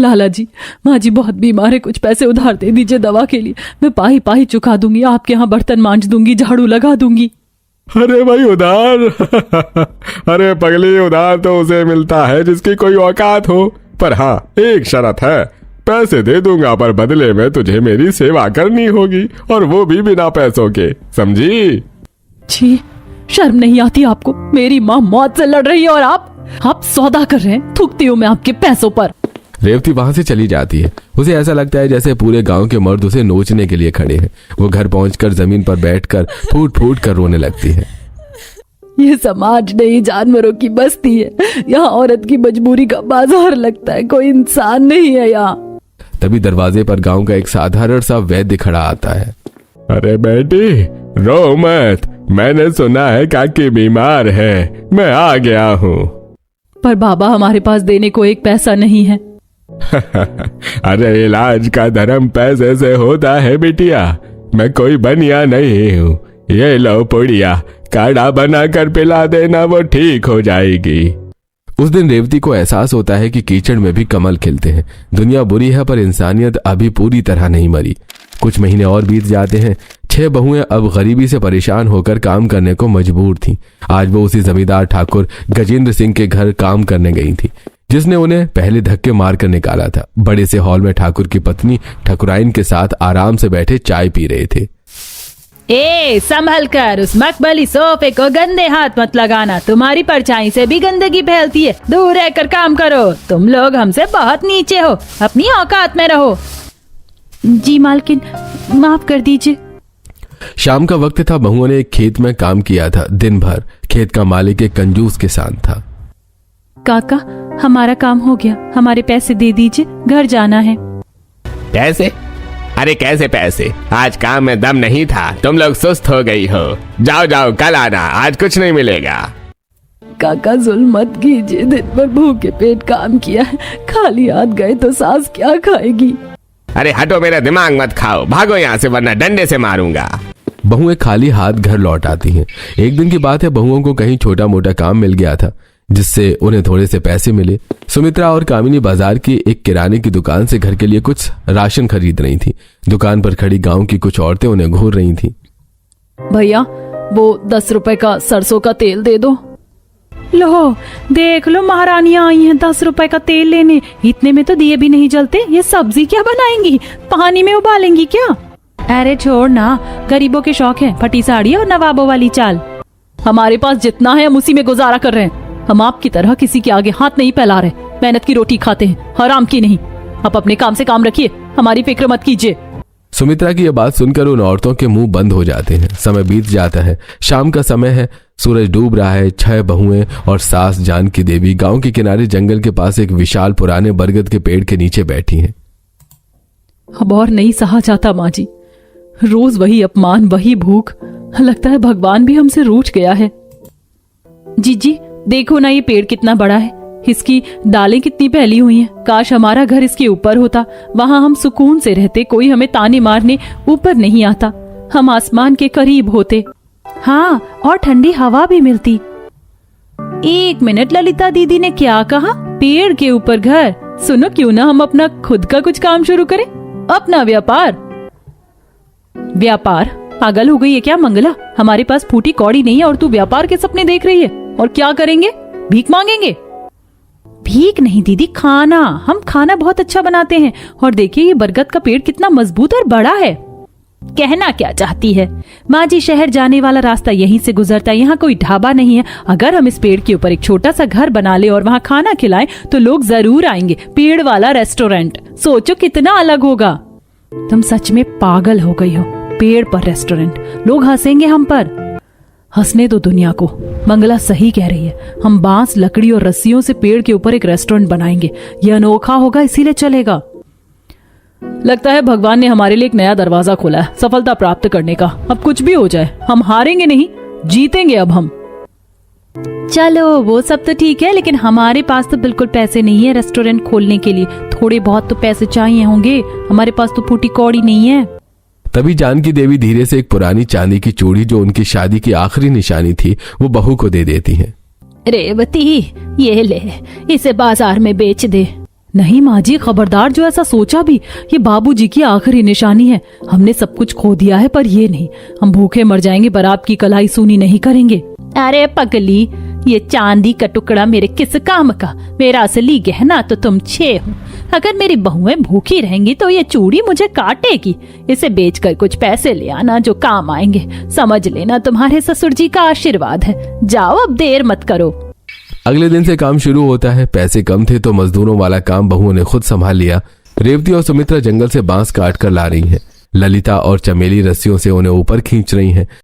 लाला जी, माँ जी बहुत बीमार है, कुछ पैसे उधार दे दीजिए दवा के लिए। मैं पाही पाही चुका दूंगी, आपके यहाँ बर्तन मांज दूंगी, झाड़ू लगा दूंगी। अरे भाई उधार अरे पगली, उधार तो उसे मिलता है जिसकी कोई औकात हो। पर हाँ, एक शर्त है, पैसे दे दूंगा पर बदले में तुझे मेरी सेवा करनी होगी, और वो भी बिना पैसों के, समझी? छी, शर्म नहीं आती आपको? मेरी माँ मौत से लड़ रही है और आप सौदा कर रहे हैं। थूकती हूँ मैं आपके पैसों पर। रेवती वहां से चली जाती है। उसे ऐसा लगता है जैसे पूरे गांव के मर्द उसे नोचने के लिए खड़े हैं। वो घर पहुंचकर जमीन पर बैठकर फूट फूट कर रोने लगती है। ये समाज नहीं, जानवरों की बस्ती है। यहाँ औरत की मजबूरी का बाजार लगता है, कोई इंसान नहीं है यहाँ। तभी दरवाजे पर गांव का एक साधारण सा वैद्य खड़ा आता है। अरे बेटी, रो मत, मैंने सुना है काकी बीमार है, मैं आ गया हूँ। पर बाबा, हमारे पास देने को एक पैसा नहीं है। अरे इलाज का धर्म पैसे से होता है बिटिया, मैं कोई बनिया नहीं हूँ। ये लो पुड़िया, काढ़ा बना कर पिला देना, वो ठीक हो जाएगी। उस दिन रेवती को एहसास होता है कि कीचड़ में भी कमल खिलते हैं। दुनिया बुरी है पर इंसानियत अभी पूरी तरह नहीं मरी। कुछ महीने और बीत जाते हैं। 6 बहुएं अब गरीबी से परेशान होकर काम करने को मजबूर थीं। आज वो उसी जमींदार ठाकुर गजेंद्र सिंह के घर काम करने गई थी, जिसने उन्हें पहले धक्के मारकर निकाला था। बड़े से हॉल में ठाकुर की पत्नी ठकुराइन के साथ आराम से बैठे चाय पी रहे थे। संभल कर, उस मखमली सोफे को गंदे हाथ मत लगाना, तुम्हारी परछाई से भी गंदगी फैलती है। दूर रहकर काम करो, तुम लोग हमसे बहुत नीचे हो, अपनी औकात में रहो। जी मालकिन, माफ कर दीजिए। शाम का वक्त था। बहुओं ने एक खेत में काम किया था दिन भर। खेत का मालिक एक कंजूस किसान था। काका, हमारा काम हो गया, हमारे पैसे दे दीजिए, घर जाना है। पैसे? अरे कैसे पैसे? आज काम में दम नहीं था, तुम लोग सुस्त हो गई हो। जाओ जाओ, कल आना, आज कुछ नहीं मिलेगा। काका जुल्म मत कीजिए, दिन भर भूखे पेट काम किया है, खाली हाथ गए तो सास क्या खाएगी। अरे हटो, मेरा दिमाग मत खाओ, भागो यहाँ से वरना डंडे से मारूंगा। बहुएं खाली हाथ घर लौट आती हैं। एक दिन की बात है, बहुओं को कहीं छोटा मोटा काम मिल गया था जिससे उन्हें थोड़े से पैसे मिले। सुमित्रा और कामिनी बाजार की एक किराने की दुकान से घर के लिए कुछ राशन खरीद रही थी। दुकान पर खड़ी गांव की कुछ औरतें उन्हें घूर रही थीं। भैया, वो 10 रुपए का सरसों का तेल दे दो। लो देख लो, महारानियां आई हैं 10 रुपए का तेल लेने। इतने में तो दिए भी नहीं जलते। ये सब्जी क्या बनाएंगी, पानी में उबालेंगी क्या? अरे छोड़ ना, गरीबों के शौक है, फटी साड़ी और नवाबों वाली चाल। हमारे पास जितना है हम उसी में गुजारा कर रहे हैं। हम आपकी तरह किसी के आगे हाथ नहीं फैला रहे। मेहनत की रोटी खाते हैं, हराम की नहीं। आप अपने काम से काम रखिए, हमारी फिक्र मत कीजिए। सुमित्रा की यह बात सुनकर उन औरतों के मुंह बंद हो जाते हैं। समय बीत जाता है। शाम का समय है, सूरज डूब रहा है। 6 बहुएं और सास जानकी देवी गांव के किनारे जंगल के पास एक विशाल पुराने बरगद के पेड़ के नीचे बैठी हैं। अब और नहीं सहा जाता माँ जी, रोज वही अपमान, वही भूख। लगता है भगवान भी हमसे रूठ गया है। जीजी देखो ना, ये पेड़ कितना बड़ा है, इसकी डालें कितनी फैली हुई हैं। काश हमारा घर इसके ऊपर होता, वहां हम सुकून से रहते, कोई हमें ताने मारने ऊपर नहीं आता, हम आसमान के करीब होते। हाँ, और ठंडी हवा भी मिलती। 1 मिनट, ललिता दीदी ने क्या कहा? पेड़ के ऊपर घर? सुनो, क्यों ना हम अपना खुद का कुछ काम शुरू करें, अपना व्यापार। व्यापार? पागल हो गई है क्या मंगला? हमारे पास फूटी कौड़ी नहीं है और तू व्यापार के सपने देख रही है। और क्या करेंगे? भीख मांगेंगे? भीख नहीं दीदी, खाना। हम खाना बहुत अच्छा बनाते हैं। और देखिए ये बरगद का पेड़ कितना मजबूत और बड़ा है। कहना क्या चाहती है? माँ जी, शहर जाने वाला रास्ता यहीं से गुजरता है, यहाँ कोई ढाबा नहीं है। अगर हम इस पेड़ के ऊपर एक छोटा सा घर बना ले और वहाँ खाना खिलाएं तो लोग जरूर आएंगे। पेड़ वाला रेस्टोरेंट, सोचो कितना अलग होगा। तुम सच में पागल हो गई हो। पेड़ पर रेस्टोरेंट, लोग हंसेंगे हम पर। हंसने दो दुनिया को। मंगला सही कह रही है। हम बांस, लकड़ी और रस्सियों से पेड़ के ऊपर एक रेस्टोरेंट बनाएंगे। यह अनोखा होगा, इसीलिए चलेगा। लगता है भगवान ने हमारे लिए एक नया दरवाजा खोला है सफलता प्राप्त करने का। अब कुछ भी हो जाए, हम हारेंगे नहीं, जीतेंगे अब हम। चलो वो सब तो ठीक है, लेकिन हमारे पास तो बिल्कुल पैसे नहीं है रेस्टोरेंट खोलने के लिए। थोड़े बहुत तो पैसे चाहिए होंगे, हमारे पास तो फूटी कौड़ी नहीं है। तभी जानकी देवी धीरे से एक पुरानी चांदी की चूड़ी, जो उनकी शादी की आखिरी निशानी थी, वो बहू को दे देती हैं। रेवती, ये ले, इसे बाजार में बेच दे। नहीं माँ जी, खबरदार, जो ऐसा सोचा भी, ये बाबूजी की आखिरी निशानी है। हमने सब कुछ खो दिया है पर ये नहीं, हम भूखे मर जाएंगे पर आपकी कलाई सूनी नहीं करेंगे। अरे पगली, ये चांदी का टुकड़ा मेरे किस काम का? मेरा असली गहना तो तुम 6 हो। अगर मेरी बहुएं भूखी रहेंगी तो ये चूड़ी मुझे काटेगी। इसे बेचकर कुछ पैसे ले आना जो काम आएंगे। समझ लेना तुम्हारे ससुर जी का आशीर्वाद है। जाओ, अब देर मत करो। अगले दिन से काम शुरू होता है। पैसे कम थे तो मजदूरों वाला काम बहुओं ने खुद संभाल लिया। रेवती और सुमित्रा जंगल से बांस काट कर ला रही हैं। ललिता और चमेली रस्सियों से उन्हें ऊपर खींच रही हैं।